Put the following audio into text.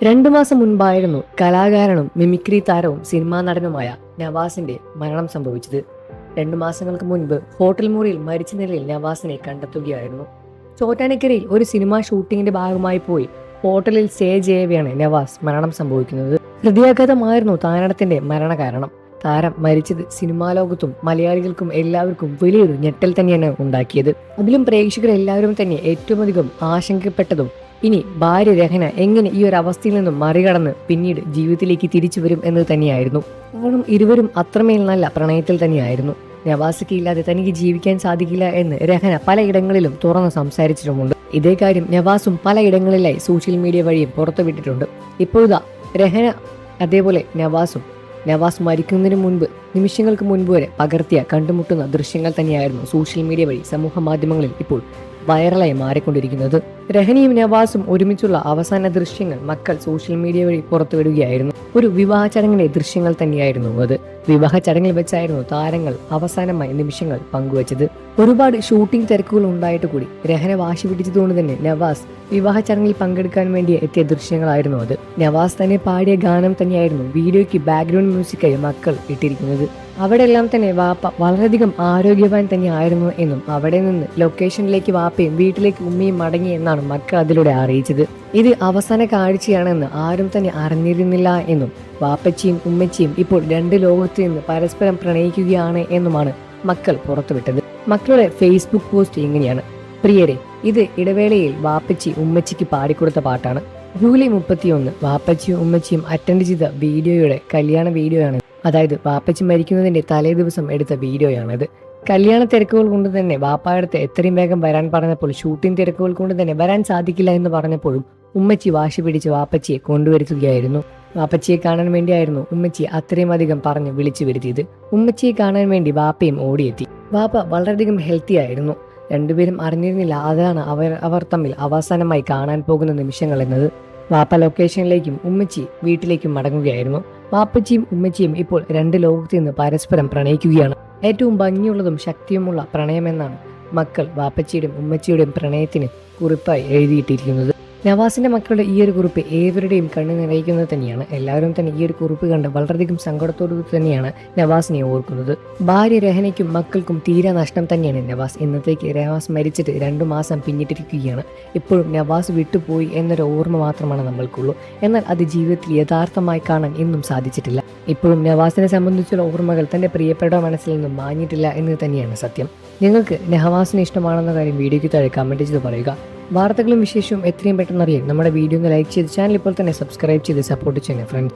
രണ്ടു മാസം മുൻപായിരുന്നു കലാകാരനും മിമിക്രി താരവും സിനിമാ നടനുമായ നവാസിന്റെ മരണം സംഭവിച്ചത്. 2 മാസങ്ങൾക്ക് മുൻപ് ഹോട്ടൽ മുറിയിൽ മരിച്ച നിലയിൽ നവാസിനെ കണ്ടെത്തുകയായിരുന്നു. ചോറ്റാനിക്കരയിൽ ഒരു സിനിമാ ഷൂട്ടിങ്ങിന്റെ ഭാഗമായി പോയി ഹോട്ടലിൽ സ്റ്റേ ചെയ്യവെയാണ് നവാസ് മരണം സംഭവിക്കുന്നത്. ഹൃദയാഘാതമായിരുന്നു താരത്തിന്റെ മരണകാരണം. താരം മരിച്ചത് സിനിമാ ലോകത്തും മലയാളികൾക്കും എല്ലാവർക്കും വലിയൊരു ഞെട്ടൽ തന്നെയാണ് ഉണ്ടാക്കിയത്. അതിലും പ്രേക്ഷകർ എല്ലാവരും തന്നെ ഏറ്റവും അധികം ആശങ്കപ്പെട്ടതും ഇനി ഭാര്യ രഹന എങ്ങനെ ഈ ഒരു അവസ്ഥയിൽ നിന്നും മറികടന്ന് പിന്നീട് ജീവിതത്തിലേക്ക് തിരിച്ചു വരും എന്ന് തന്നെയായിരുന്നു. കാരണം ഇരുവരും അത്രമേൽ നല്ല പ്രണയത്തിൽ തന്നെയായിരുന്നു. നവാസിക്ക് ഇല്ലാതെ തനിക്ക് ജീവിക്കാൻ സാധിക്കില്ല എന്ന് രഹന പലയിടങ്ങളിലും തുറന്ന് സംസാരിച്ചിട്ടുമുണ്ട്. ഇതേ കാര്യം നവാസും പലയിടങ്ങളിലായി സോഷ്യൽ മീഡിയ വഴിയും പുറത്തുവിട്ടിട്ടുണ്ട്. ഇപ്പോഴാ രഹന അതേപോലെ നവാസ് മരിക്കുന്നതിന് മുൻപ് നിമിഷങ്ങൾക്ക് മുൻപ് വരെ പകർത്തിയ കണ്ടുമുട്ടുന്ന ദൃശ്യങ്ങൾ തന്നെയായിരുന്നു സോഷ്യൽ മീഡിയ വഴി സമൂഹ മാധ്യമങ്ങളിൽ ഇപ്പോൾ വൈറലായി മാറിക്കൊണ്ടിരിക്കുന്നത്. രഹനയും നവാസും ഒരുമിച്ചുള്ള അവസാന ദൃശ്യങ്ങൾ മക്കൾ സോഷ്യൽ മീഡിയ വഴി പുറത്തുവിടുകയായിരുന്നു. ഒരു വിവാഹ ചടങ്ങിന്റെ ദൃശ്യങ്ങൾ തന്നെയായിരുന്നു അത്. വിവാഹ ചടങ്ങിൽ വെച്ചായിരുന്നു താരങ്ങൾ അവസാനമായി നിമിഷങ്ങൾ പങ്കുവച്ചത്. ഒരുപാട് ഷൂട്ടിംഗ് തിരക്കുകൾ ഉണ്ടായിട്ട് കൂടി രഹന വാശി പിടിച്ചതുകൊണ്ട് തന്നെ നവാസ് വിവാഹ ചടങ്ങിൽ പങ്കെടുക്കാൻ വേണ്ടി എത്തിയ ദൃശ്യങ്ങളായിരുന്നു അത്. നവാസ് തന്നെ പാടിയ ഗാനം തന്നെയായിരുന്നു വീഡിയോയ്ക്ക് ബാക്ക്ഗ്രൗണ്ട് മ്യൂസിക്കായി മക്കൾ ഇട്ടിരിക്കുന്നത്. അവിടെല്ലാം തന്നെ വാപ്പ വളരെയധികം ആരോഗ്യവാൻ തന്നെ ആയിരുന്നു എന്നും അവിടെ നിന്ന് ലൊക്കേഷനിലേക്ക് വാപ്പയും വീട്ടിലേക്ക് ഉമ്മയും മടങ്ങി എന്നാണ് മക്കൾ അതിലൂടെ അറിയിച്ചത്. ഇത് അവസാന കാഴ്ചയാണെന്ന് ആരും തന്നെ അറിഞ്ഞിരുന്നില്ല എന്നും വാപ്പച്ചിയും ഉമ്മച്ചിയും ഇപ്പോൾ രണ്ട് ലോകത്ത് നിന്ന് പരസ്പരം പ്രണയിക്കുകയാണ് എന്നുമാണ് മക്കൾ പുറത്തുവിട്ടത്. മക്കളുടെ ഫേസ്ബുക്ക് പോസ്റ്റ് ഇങ്ങനെയാണ്: പ്രിയരെ, ഇത് ഇടവേളയിൽ വാപ്പച്ചി ഉമ്മച്ചിക്ക് പാടിക്കൊടുത്ത പാട്ടാണ്. ജൂലൈ 31 വാപ്പച്ചിയും ഉമ്മച്ചിയും അറ്റൻഡ് ചെയ്ത വീഡിയോയുടെ കല്യാണ വീഡിയോയാണ്. അതായത് വാപ്പച്ചി മരിക്കുന്നതിന്റെ തലേ ദിവസം എടുത്ത വീഡിയോയാണിത്. കല്യാണ തിരക്കുകൾ കൊണ്ട് തന്നെ വാപ്പായടുത്ത് എത്രയും വേഗം വരാൻ പറഞ്ഞപ്പോൾ ഷൂട്ടിംഗ് തിരക്കുകൾ കൊണ്ട് തന്നെ വരാൻ സാധിക്കില്ല എന്ന് പറഞ്ഞപ്പോഴും ഉമ്മച്ചി വാശി പിടിച്ച് വാപ്പച്ചിയെ കൊണ്ടുവരുത്തുകയായിരുന്നു. വാപ്പച്ചിയെ കാണാൻ വേണ്ടിയായിരുന്നു ഉമ്മച്ചി അത്രയും അധികം പറഞ്ഞ് വിളിച്ചു വരുത്തിയത്. ഉമ്മച്ചിയെ കാണാൻ വേണ്ടി വാപ്പയും ഓടിയെത്തി. വാപ്പ വളരെയധികം ഹെൽത്തി ആയിരുന്നു. രണ്ടുപേരും അറിഞ്ഞിരുന്നില്ല അതാണ് അവർ തമ്മിൽ അവസാനമായി കാണാൻ പോകുന്ന നിമിഷങ്ങൾ എന്നത്. വാപ്പ ലൊക്കേഷനിലേക്കും ഉമ്മച്ചി വീട്ടിലേക്കും മടങ്ങുകയായിരുന്നു. വാപ്പച്ചിയും ഉമ്മച്ചിയും ഇപ്പോൾ രണ്ട് ലോകത്ത് നിന്ന് പരസ്പരം പ്രണയിക്കുകയാണ്. ഏറ്റവും ഭംഗിയുള്ളതും ശക്തിയുമുള്ള പ്രണയമെന്നാണ് മക്കൾ വാപ്പച്ചിയുടെയും ഉമ്മച്ചിയുടെയും പ്രണയത്തിന് കുറിപ്പായി എഴുതിയിട്ടിരിക്കുന്നത്. നവാസിന്റെ മക്കളുടെ ഈ ഒരു കുറിപ്പ് ഏവരുടെയും കണ്ണു നിറയിക്കുന്നത് തന്നെയാണ്. എല്ലാവരും തന്നെ ഈ ഒരു കുറിപ്പ് കണ്ട് വളരെയധികം സങ്കടത്തോടു തന്നെയാണ് നവാസിനെ ഓർക്കുന്നത്. ഭാര്യ രഹനയ്ക്കും മക്കൾക്കും തീരെ നഷ്ടം തന്നെയാണ് നവാസ്. ഇന്നത്തേക്ക് നവാസ് മരിച്ചിട്ട് 2 മാസം പിന്നിട്ടിരിക്കുകയാണ്. ഇപ്പോഴും നവാസ് വിട്ടുപോയി എന്നൊരു ഓർമ്മ മാത്രമാണ് നമ്മൾക്കുള്ളൂ. എന്നാൽ അത് ജീവിതത്തിൽ യഥാർത്ഥമായി കാണാൻ ഇന്നും സാധിച്ചിട്ടില്ല. ഇപ്പോഴും നവാസിനെ സംബന്ധിച്ചുള്ള ഓർമ്മകൾ തന്റെ പ്രിയപ്പെട്ട മനസ്സിൽ നിന്നും മാഞ്ഞിട്ടില്ല എന്ന് തന്നെയാണ് സത്യം. നിങ്ങൾക്ക് നവാസിനെ ഇഷ്ടമാണെന്ന കാര്യം വീഡിയോയ്ക്ക് താഴെ കമന്റ് ചെയ്ത് പറയുക. വാർത്തകളും വിശേഷവും എത്രയും പെട്ടെന്ന് അറിയാൻ നമ്മുടെ വീഡിയോ ഒന്ന് ലൈക്ക് ചെയ്ത് ചാനൽ ഇപ്പോൾ തന്നെ സബ്സ്ക്രൈബ് ചെയ്ത് സപ്പോർട്ട് ചെയ്യുക ഫ്രണ്ട്സ്.